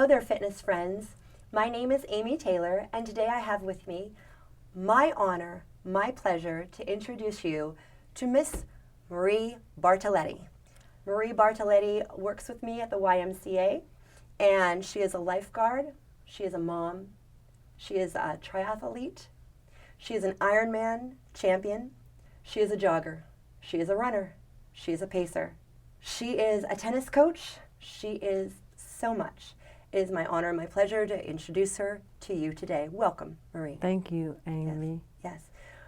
Hello there, fitness friends. My name is Amy Taylor, and today I have with me my honor, my pleasure to introduce you to Miss Marie Bartoletti. Marie Bartoletti works with me at the YMCA, and she is a lifeguard, she is a mom, she is a triathlete, she is an Ironman champion, she is a jogger, she is a runner, she is a pacer, she is a tennis coach, she is so much. It is my honor and my pleasure to introduce her to you today. Welcome, Marie. Thank you, Amy. Yes.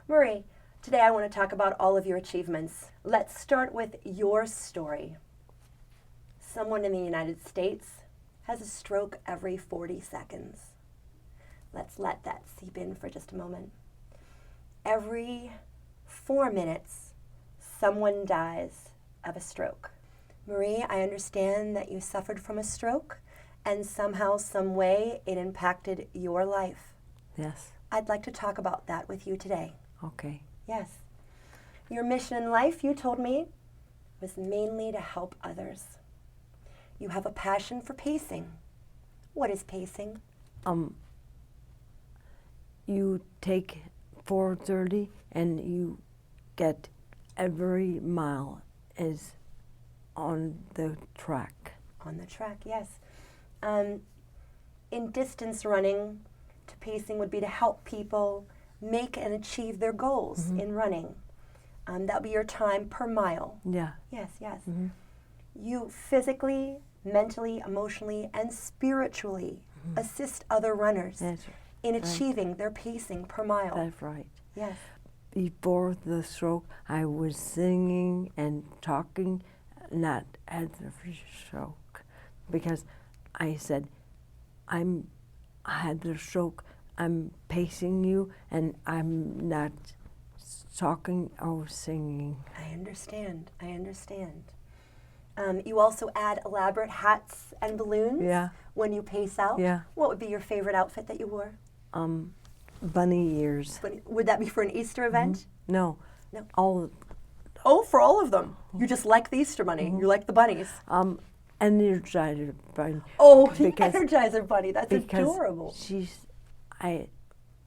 Marie, today I want to talk about all of your achievements. Let's start with your story. Someone in the United States has a stroke every 40 seconds. Let's let that seep in for just a moment. Every 4 minutes, someone dies of a stroke. Marie, I understand that you suffered from a stroke, and somehow, some way, it impacted your life. Yes. I'd like to talk about that with you today. Okay. Yes. Your mission in life, you told me, was mainly to help others. You have a passion for pacing. What is pacing? You take 4:30 and you get every mile is on the track. On the track, yes. In distance running, to pacing would be to help people make and achieve their goals in running. That would be your time per mile. Yeah. Yes, yes. You physically, mentally, emotionally, and spiritually assist other runners That's in right. achieving their pacing per mile. That's right. Yes. Before the stroke, I was singing and talking, not at the stroke, because I said, I had the stroke, I'm pacing you, and I'm not talking or singing. I understand. I understand. You also add elaborate hats and balloons Yeah. when you pace out. Yeah. What would be your favorite outfit that you wore? Bunny ears. Would that be for an Easter event? No. No. All Oh, for all of them. You just like the Easter Bunny. You like the bunnies. Energizer Bunny. Oh, Because- the Energizer Bunny. That's because adorable.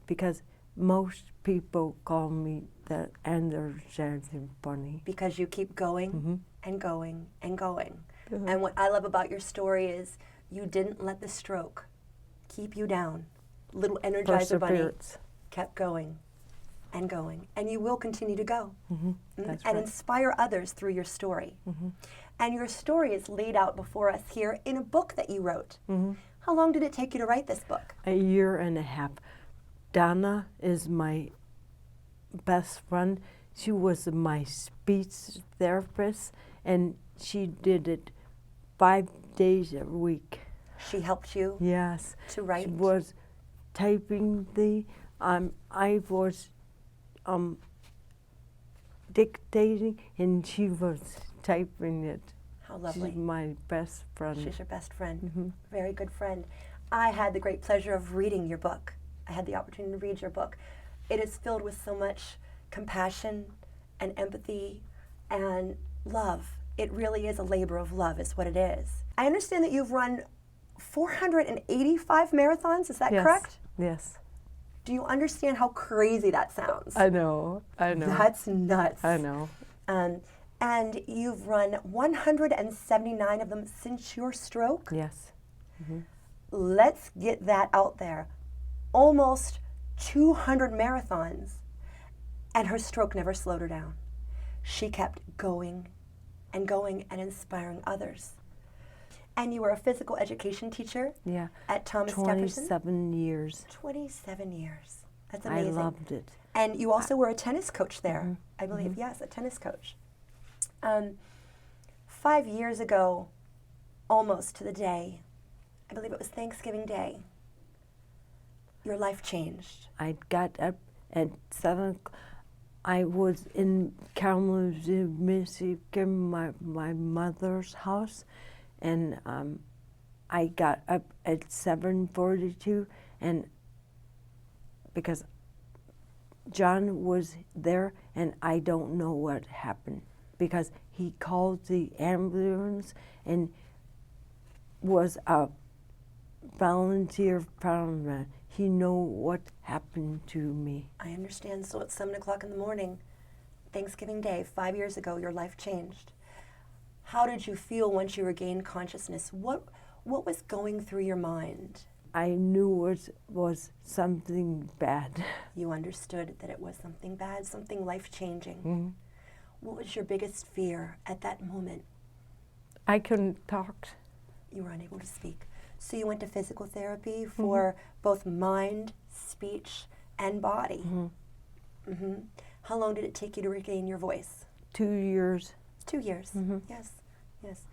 because most people call me the Energizer Bunny. Because you keep going and going and going. And what I love about your story is you didn't let the stroke keep you down. Little Energizer Bunny Perseverance. kept going and going. And you will continue to go. That's And right. inspire others through your story. And your story is laid out before us here in a book that you wrote. How long did it take you to write this book? A year and a half. Donna is my best friend. She was my speech therapist, and she did it 5 days a week. She helped you Yes. to write? She was typing the, I was dictating, and she was typing it. How lovely. She's my best friend. She's your best friend. Very good friend. I had the great pleasure of reading your book. I had the opportunity to read your book. It is filled with so much compassion and empathy and love. It really is a labor of love, is what it is. I understand that you've run 485 marathons, is that Yes. correct? Yes. Do you understand how crazy that sounds? I know. That's nuts. I know. And you've run 179 of them since your stroke? Yes. Let's get that out there. Almost 200 marathons, and her stroke never slowed her down. She kept going and going and inspiring others. And you were a physical education teacher Yeah. at Thomas Jefferson? 27 years. 27 years. That's I amazing. loved it. And you also were a tennis coach there, I believe. Yes, a tennis coach. 5 years ago, almost to the day, I believe it was Thanksgiving Day, your life changed. I got up at 7. I was in Kalamazoo, Michigan, my mother's house, and I got up at 7:42, and because John was there, and I don't know what happened, because he called the ambulance and was a volunteer fireman. He know what happened to me. I understand. So it's 7 o'clock in the morning, Thanksgiving Day, 5 years ago, your life changed. How did you feel once you regained consciousness? What was going through your mind? I knew it was something bad. You understood that it was something bad, something life-changing. Mhm. What was your biggest fear at that moment? I couldn't talk. You were unable to speak. So you went to physical therapy for both mind, speech, and body. How long did it take you to regain your voice? 2 years. 2 years. Yes, yes.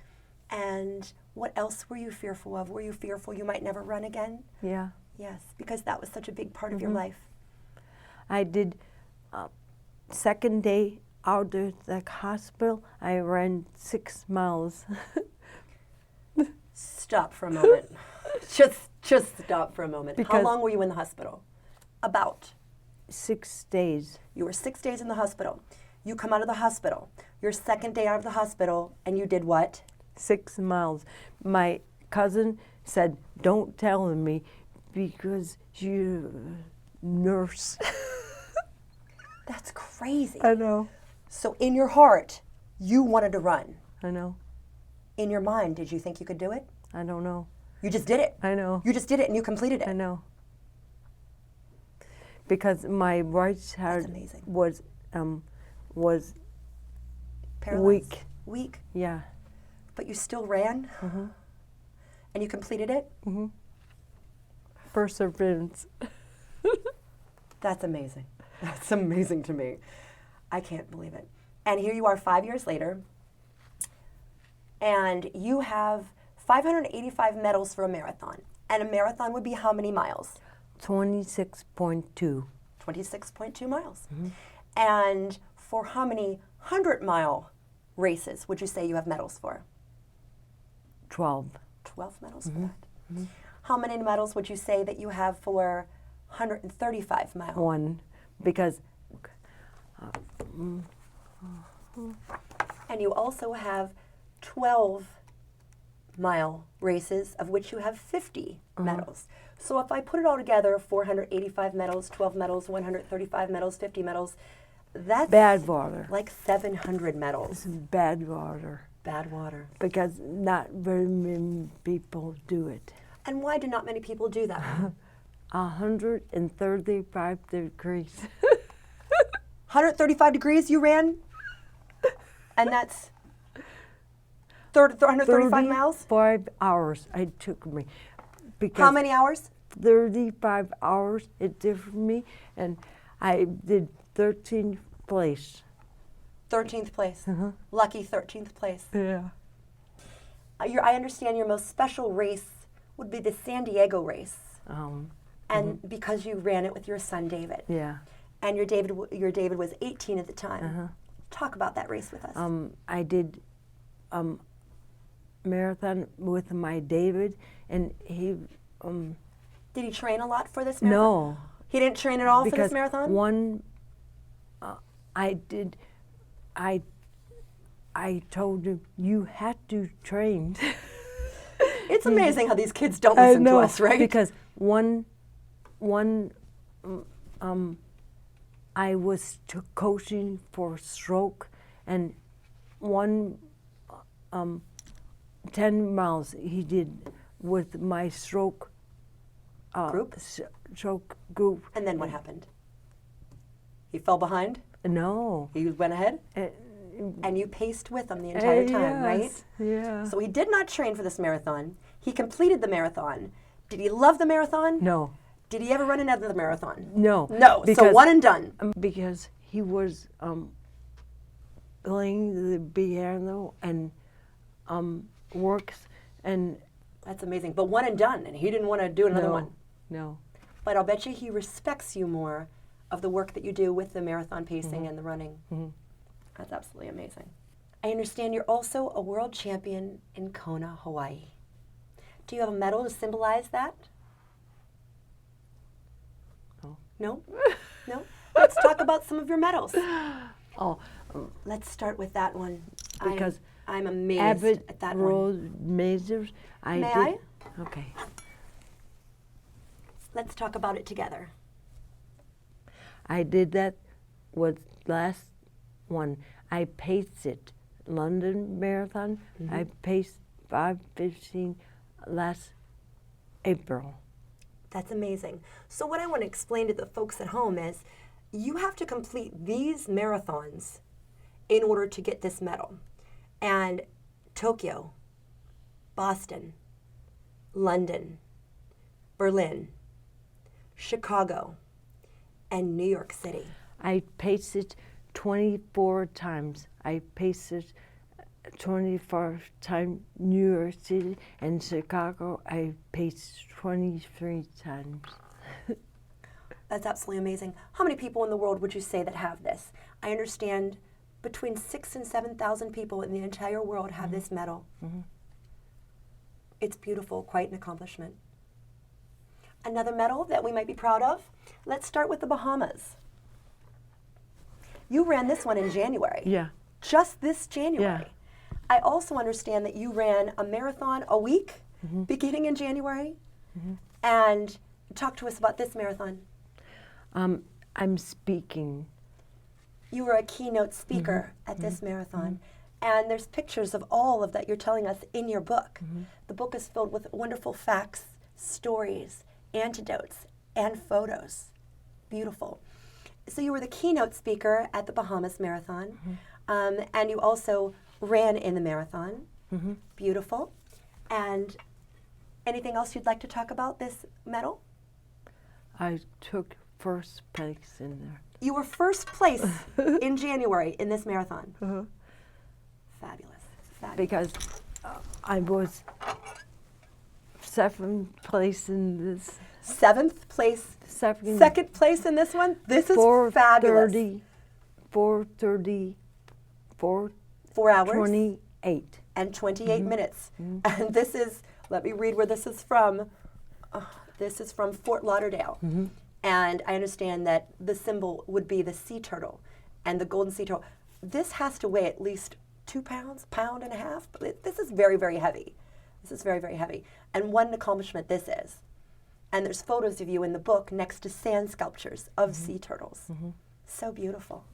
And what else were you fearful of? Were you fearful you might never run again? Yeah. Yes, because that was such a big part of your life. I did, second day out of the hospital, I ran 6 miles. Stop for a moment. Just stop for a moment. How Because- long were you in the hospital? About. 6 days. You were 6 days in the hospital. You come out of the hospital. Your second day out of the hospital, and you did what? 6 miles. My cousin said, "Don't tell me because you're a nurse." That's crazy. I know. So in your heart, you wanted to run. I know. In your mind, did you think you could do it? I don't know. You just did it. I know. You just did it and you completed I it. know. Because my right heart amazing. was Paralyzed. weak. Weak. Yeah. But you still ran? And you completed it? Perseverance. That's amazing. That's amazing to me. I can't believe it. And here you are 5 years later, and you have 585 medals for a marathon. And a marathon would be how many miles? 26.2. 26.2 miles. And for how many 100-mile races would you say you have medals for? 12. 12 medals for that. How many medals would you say that you have for 135 miles? 1. Because And you also have 12-mile races, of which you have 50 medals. So if I put it all together, 485 medals, 12 medals, 135 medals, 50 medals, that's bad water. like 700 medals. It's bad water. Bad water. Because not very many people do it. And why do not many people do that? 135 degrees. 135 degrees you ran? And that's 135 miles? 35 hours it took me. Because How many hours? 35 hours it took for me, and I did 13th place. 13th place. Lucky 13th place. Yeah. I understand your most special race would be the San Diego race. And because you ran it with your son David. Yeah. And your David was 18 at the time. Talk about that race with us. I did marathon with my David, and he Did he train a lot for this marathon? no, He didn't train at all for because this marathon? one I told him you had to train. It's amazing how these kids don't listen to us, right? Because one I was coaching for stroke, and 10 miles he did with my stroke Group? Stroke group. And then what happened? He fell behind? No. He went ahead? And you paced with him the entire time, right? Yes, yeah. So he did not train for this marathon. He completed the marathon. Did he love the marathon? No. Did he ever run another marathon? No. No. So one and done. Because he was playing the piano and works and That's amazing. But one and done, and he didn't want to do another no, one. No. But I'll bet you he respects you more of the work that you do with the marathon pacing and the running. That's absolutely amazing. I understand you're also a world champion in Kona, Hawaii. Do you have a medal to symbolize that? No. No? No? Let's talk about some of your medals. Oh, Let's start with that one. Because I'm amazed Abbott at that one. Road Mazers. May did, I? Okay. Let's talk about it together. I did that with last one. I paced it. London Marathon. I paced 5:15 last April. That's amazing. So what I want to explain to the folks at home is you have to complete these marathons in order to get this medal. And Tokyo, Boston, London, Berlin, Chicago, and New York City. I paced it 24 times. I paced it 24 times New York City and Chicago. I paced 23 times. That's absolutely amazing. How many people in the world would you say that have this? I understand between 6,000 and 7,000 people in the entire world have this medal. It's beautiful, quite an accomplishment. Another medal that we might be proud of, let's start with the Bahamas. You ran this one in January. Yeah. Just this January. Yeah. I also understand that you ran a marathon a week beginning in January. And talk to us about this marathon. I'm speaking. You were a keynote speaker at this marathon. And there's pictures of all of that you're telling us in your book. The book is filled with wonderful facts, stories, antidotes, and photos. Beautiful. So you were the keynote speaker at the Bahamas Marathon, and you also ran in the marathon. Beautiful. And anything else you'd like to talk about this medal? I took first place in there. You were first place in January in this marathon. Fabulous. Fabulous. Because I was seventh place in this. Seventh place. Second Place in this one. This is 4:30, fabulous. 4:30, 4 hours 4:28. and 28 minutes. And this is, let me read where this is from. This is from Fort Lauderdale. And I understand that the symbol would be the sea turtle and the golden sea turtle. This has to weigh at least 2 pounds, pound and a half. This is very, very heavy. This is very, very heavy. And what an accomplishment this is. And there's photos of you in the book next to sand sculptures of sea turtles. So beautiful.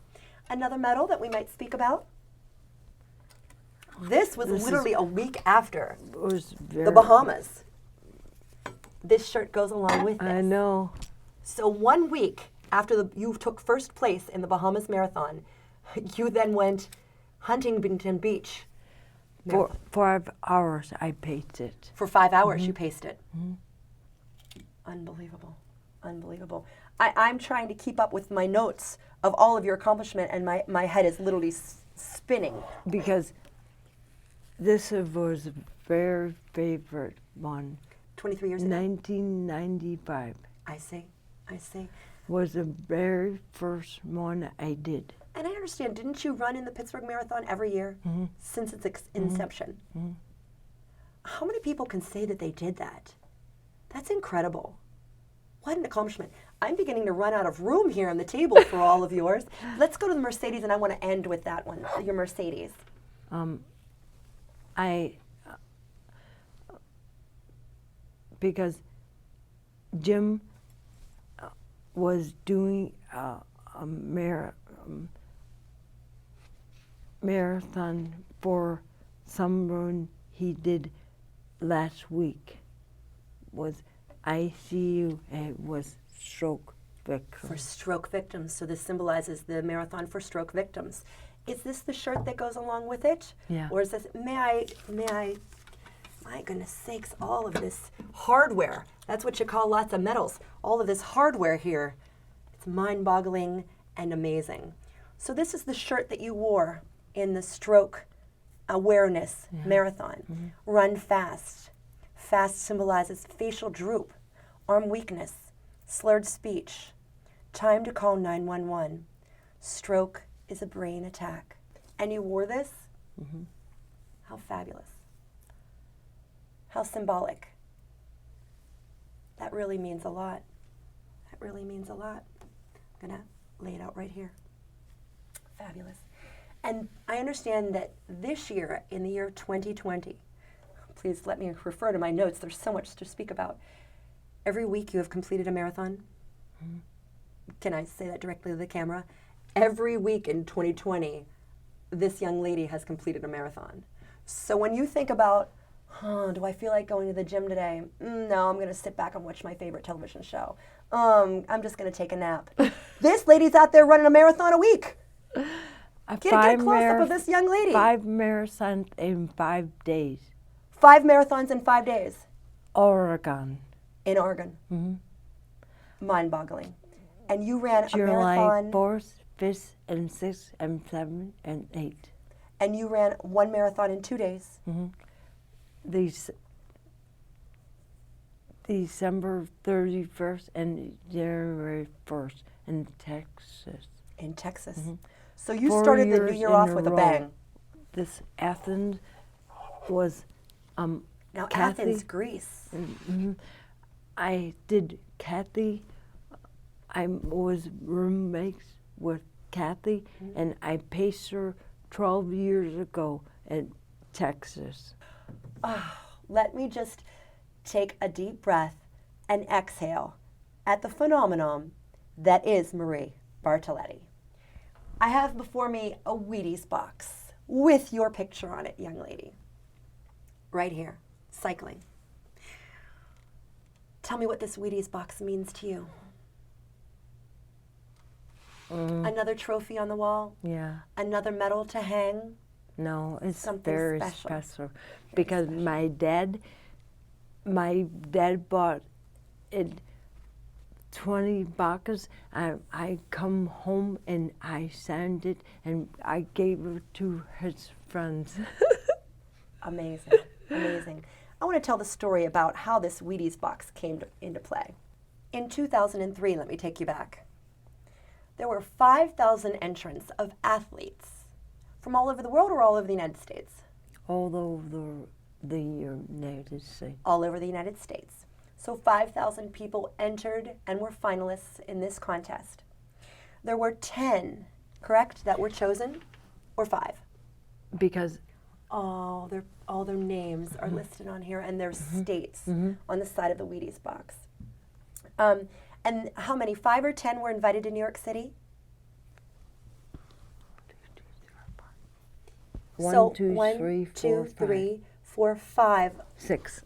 Another medal that we might speak about. This was literally a week after It was very, the Bahamas. This shirt goes along with this. I know. So 1 week after you took first place in the Bahamas Marathon, you then went Huntington Beach. For 5 hours I paced it. For 5 hours you paced it. Unbelievable. Unbelievable. I'm trying to keep up with my notes of all of your accomplishment, and my head is literally spinning. Because this was a very favorite one. 23 years ago. 1995 I see. I see. was the very first one I did. And I understand, didn't you run in the Pittsburgh Marathon every year since its inception? How many people can say that they did that? That's incredible. What an accomplishment. I'm beginning to run out of room here on the table for all of yours. Let's go to the Mercedes, and I want to end with that one, your Mercedes. Because Jim was doing a marathon for some run he did last week. Was ICU and it was stroke victim. For stroke victims. So this symbolizes the marathon for stroke victims. Is this the shirt that goes along with it? Yeah. Or is this, may I, my goodness sakes, all of this hardware. That's what you call lots of medals. All of this hardware here. It's mind-boggling and amazing. So this is the shirt that you wore in the stroke awareness marathon. Run fast. Fast symbolizes facial droop, arm weakness, slurred speech. Time to call 911. Stroke is a brain attack. And you wore this? How fabulous. How symbolic. That really means a lot. That really means a lot. I'm going to lay it out right here. Fabulous. And I understand that this year, in the year 2020, please let me refer to my notes, there's so much to speak about. Every week you have completed a marathon? Can I say that directly to the camera? Every week in 2020, this young lady has completed a marathon. So when you think about, do I feel like going to the gym today? No, I'm going to sit back and watch my favorite television show. I'm just going to take a nap. This lady's out there running a marathon a week. Get a close-up of this young lady. 5 marathons in 5 days. 5 marathons in 5 days. Oregon. In Oregon. Mind-boggling. And you ran a July marathon. 4th, 5th, and 6th, and 7th, and 8th. And you ran one marathon in 2 days. December 31st and January 1st in Texas. In Texas. So you 4 started the new years year in off a with a row. bang. This Athens was Now Kathy. Athens, Greece. I did Kathy. I was roommates with Kathy, and I paced her 12 years ago in Texas. Let me just take a deep breath and exhale at the phenomenon that is Marie Bartoletti. I have before me a Wheaties box with your picture on it, young lady. Right here, cycling. Tell me what this Wheaties box means to you. Another trophy on the wall? Yeah. Another medal to hang? No, it's Something very special. special because my dad bought it 20 boxes. I come home and I signed it and I gave it to his friends. Amazing, amazing. I want to tell the story about how this Wheaties box came into play. In 2003, let me take you back. There were 5,000 entrants of athletes from all over the world or all over the United States? All over the United States. All over the United States. So 5,000 people entered and were finalists in this contest. There were 10, correct, that were chosen, or 5? Because All their names are listed on here and their states on the side of the Wheaties box. And how many, 5 or 10 were invited to New York City? 1, 2, 3, 4, 2, 5. 3, 4, 5. 6.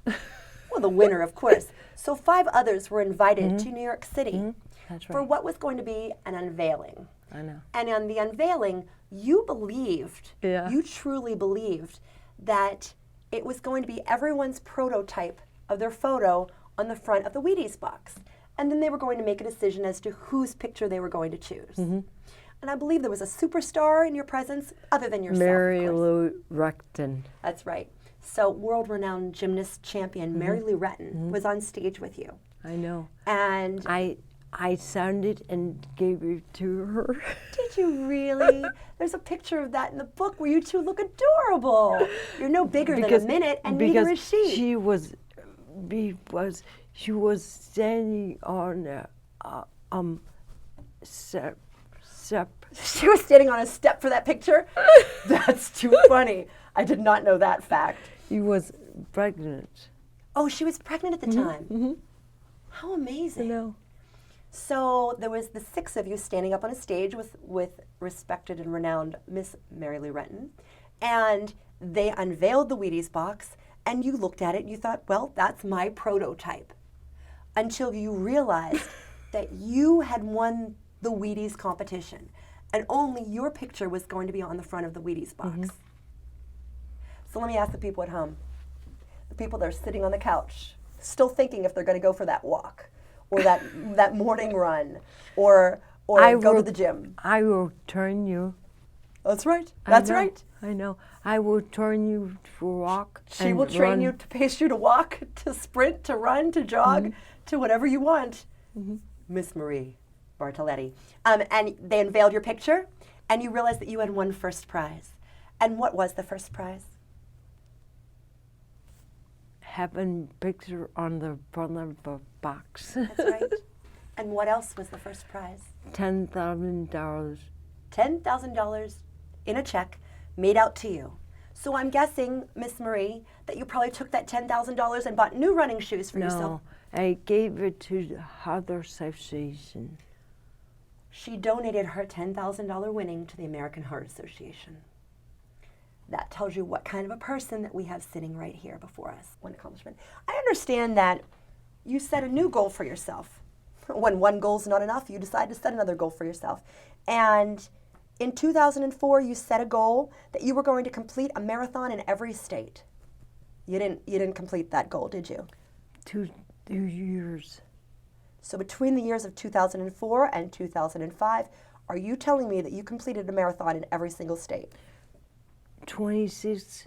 Well, the winner, of course. So 5 others were invited to New York City That's for right. what was going to be an unveiling. I know. And on the unveiling, you believed, Yeah. you truly believed that it was going to be everyone's prototype of their photo on the front of the Wheaties box. And then they were going to make a decision as to whose picture they were going to choose. And I believe there was a superstar in your presence other than yourself, Mary of course. Lou Retton. That's right. So world-renowned gymnast champion Mary Lou Retton was on stage with you. I know. And I signed it and gave it to her. did you really? There's a picture of that in the book where you two look adorable. You're no bigger than a minute, and neither is she. She was standing on a step. She was standing on a step for that picture? That's too funny. I did not know that fact. She was pregnant. Oh, she was pregnant at the time. How amazing. know. So there was the 6 of you standing up on a stage with respected and renowned Miss Mary Lou Retton, and they unveiled the Wheaties box, and you looked at it and you thought, well, that's my prototype. Until you realized that you had won the Wheaties competition, and only your picture was going to be on the front of the Wheaties box. So let me ask the people at home, the people that are sitting on the couch, still thinking if they're going to go for that walk, or that morning run, or go to the gym. I will turn you. That's right. I That's know, right. I know. I will turn you to walk. She and will train run. you to pace you to walk, to sprint, to run, to jog, to whatever you want. Miss Marie Bartoletti. And they unveiled your picture, and you realized that you had won first prize. And what was the first prize? Having picture on the front of the box. That's right. And what else was the first prize? $10,000. $10,000 in a check made out to you. So I'm guessing, Miss Marie, that you probably took that $10,000 and bought new running shoes for yourself. I gave it to the Heart Association. She donated her $10,000 winning to the American Heart Association. That tells you what kind of a person that we have sitting right here before us. One accomplishment. I understand that you set a new goal for yourself. When one goal's not enough, you decide to set another goal for yourself. And in 2004, you set a goal that you were going to complete a marathon in every state. You didn't complete that goal, did you? 2 years. So between the years of 2004 and 2005, are you telling me that you completed a marathon in every single state? 26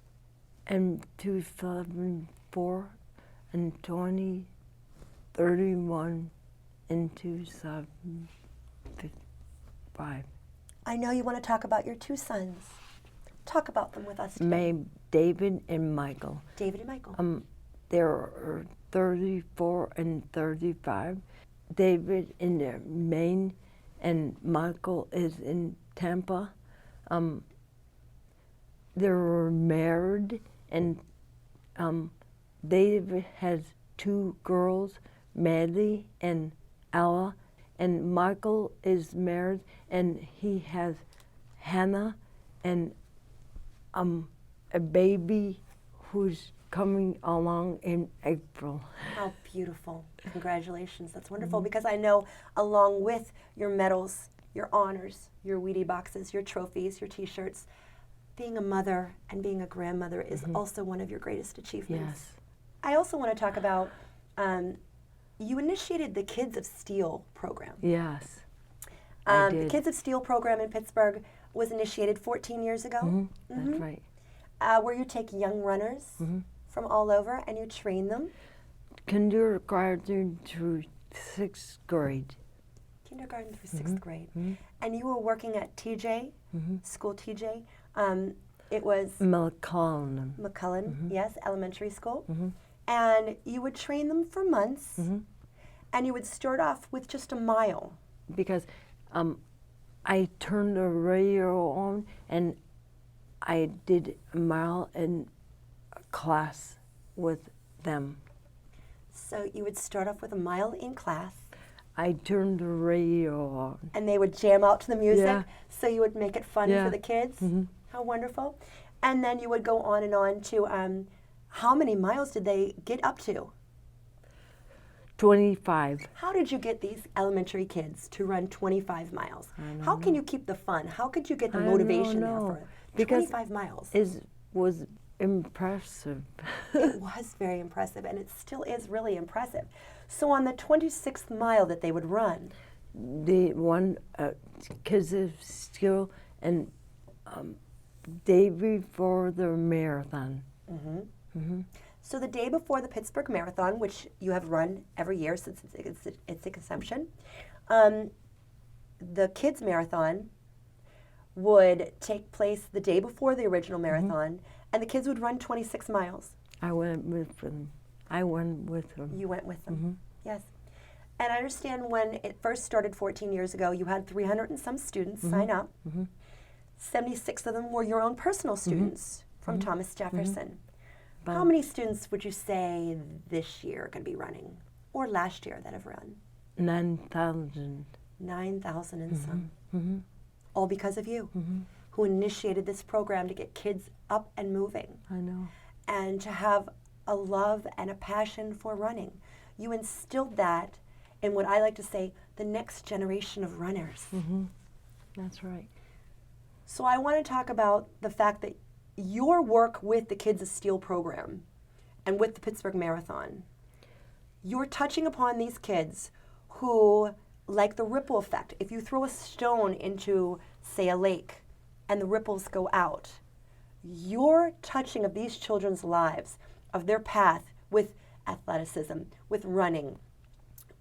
and 2004 and 31 in 2005. I know you want to talk about your two sons. Talk about them with us today. David and Michael. David and Michael. They're 34 and 35. David in Maine and Michael is in Tampa. They were married, and David has 2 girls, Maddie and Ella, and Michael is married, and he has Hannah and a baby who's coming along in April. How beautiful. Congratulations. That's wonderful, because I know along with your medals, your honors, your Wheatie boxes, your trophies, your t-shirts, being a mother and being a grandmother is also one of your greatest achievements. Yes. I also want to talk about, you initiated the Kids of Steel program. Yes, I did. The Kids of Steel program in Pittsburgh was initiated 14 years ago. That's right. Where you take young runners from all over and you train them. Kindergarten through 6th grade. Kindergarten through 6th grade. And you were working at TJ, school TJ. It was McCullen. yes, elementary school. And you would train them for months, and you would start off with just a mile. Because I turned the radio on, and I did a mile in class with them. So you would start off with a mile in class. I turned the radio on. And they would jam out to the music, Yeah. so you would make it fun for the kids. How wonderful. And then you would go on and on to, how many miles did they get up to? 25. How did you get these elementary kids to run 25 miles? How can you keep the fun? How could you get the motivation there for it? Because 25 miles. It was impressive. It was very impressive, and it still is really impressive. So on the 26th mile that they would run, The one Kids of Steel and day before the marathon. so the day before the Pittsburgh Marathon, which you have run every year since its conception, the kids marathon would take place the day before the original marathon, and the kids would run 26 miles. I went with them. You went with them, yes. And I understand when it first started 14 years ago, you had 300 and some students sign up. 76 of them were your own personal students from Thomas Jefferson. How many students would you say this year are going to be running, or last year that have run? 9,000. 9,000 and some. All because of you, who initiated this program to get kids up and moving. I know. And to have a love and a passion for running. You instilled that in what I like to say, the next generation of runners. That's right. So I want to talk about the fact that your work with the Kids of Steel program and with the Pittsburgh Marathon, you're touching upon these kids who, like the ripple effect, if you throw a stone into, say, a lake and the ripples go out, your touching of these children's lives, of their path with athleticism, with running,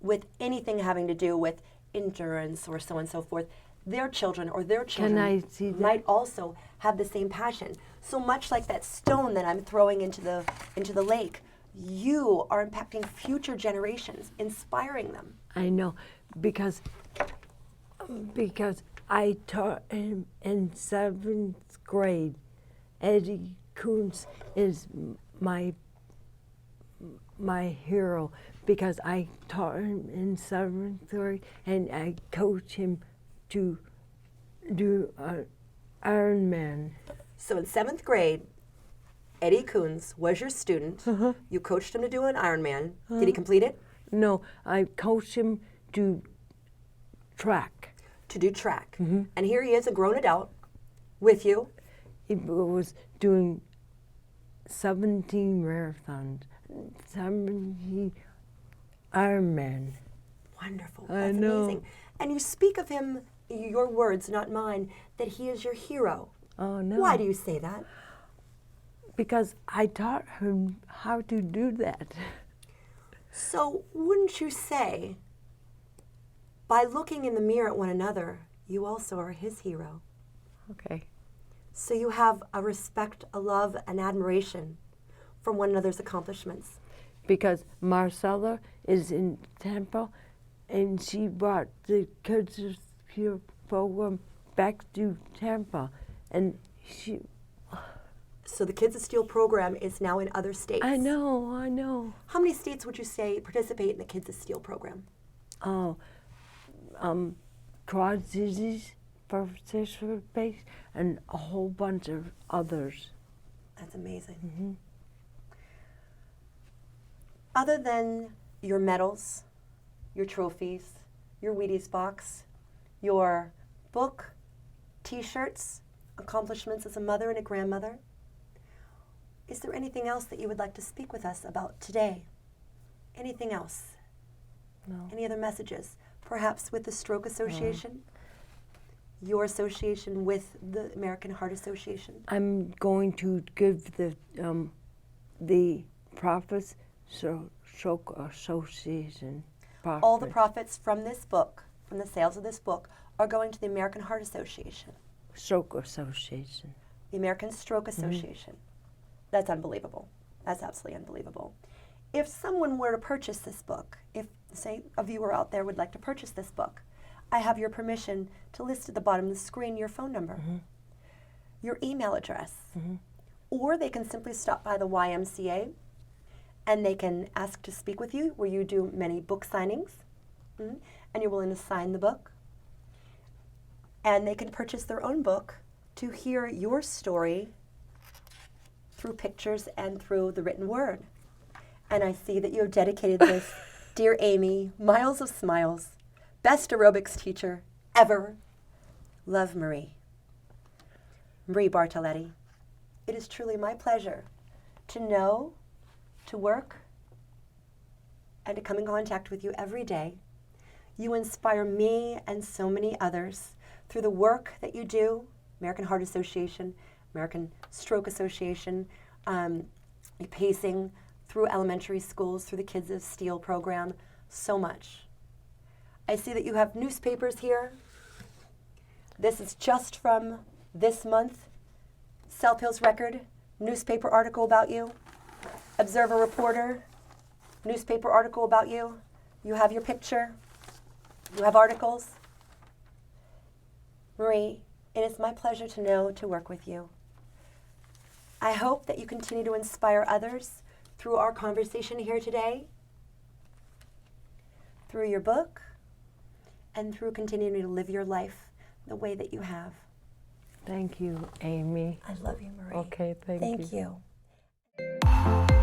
with anything having to do with endurance or so on and so forth, their children or their children I see that? might also have the same passion. So much like that stone that I'm throwing into the lake, you are impacting future generations, inspiring them. I know, because I taught him in 7th grade. Eddie Coons is my my hero because I taught him in 7th grade and I coached him to do Ironman. So in 7th grade, Eddie Coons was your student. You coached him to do an Ironman. Did he complete it? No, I coached him to track. To do track. And here he is, a grown adult, with you. He was doing 17 marathons, 17 Ironman. Wonderful. I That's know. amazing. And you speak of him, your words, not mine, that he is your hero. Oh no! Why do you say that? Because I taught him how to do that. So wouldn't you say, by looking in the mirror at one another, you also are his hero? Okay. So you have a respect, a love, an admiration for one another's accomplishments. Because Marcella is in Tampa, and she brought the Kids Here program back to Tampa, and she. So the Kids of Steel program is now in other states. I know. How many states would you say participate in the Kids of Steel program? Oh, Quad Cities participate, and a whole bunch of others. That's amazing. Other than your medals, your trophies, your Wheaties box, your book, T-shirts, accomplishments as a mother and a grandmother, is there anything else that you would like to speak with us about today? Anything else? No. Any other messages? Perhaps with the Stroke Association? Your association with the American Heart Association? I'm going to give the profits Stroke Association. All the profits from this book, from the sales of this book, are going to the American Heart Association. Stroke Association. The American Stroke Association. That's unbelievable. That's absolutely unbelievable. If someone were to purchase this book, if, say, a viewer out there would like to purchase this book, I have your permission to list at the bottom of the screen your phone number, your email address, or they can simply stop by the YMCA and they can ask to speak with you, where you do many book signings, and you're willing to sign the book. And they can purchase their own book to hear your story through pictures and through the written word. And I see that you have dedicated this, Dear Amy, Miles of Smiles, best aerobics teacher ever. Love, Marie. Marie Bartoletti. It is truly my pleasure to know, to work, and to come in contact with you every day. You inspire me and so many others through the work that you do, American Heart Association, American Stroke Association, pacing through elementary schools, through the Kids of Steel program, so much. I see that you have newspapers here. This is just from this month. South Hills Record, newspaper article about you. Observer Reporter, newspaper article about you. You have your picture. You have articles. Marie, it is my pleasure to know, to work with you. I hope that you continue to inspire others through our conversation here today, through your book, and through continuing to live your life the way that you have. Thank you, Amy. I love you, Marie. Okay, thank you. Thank you.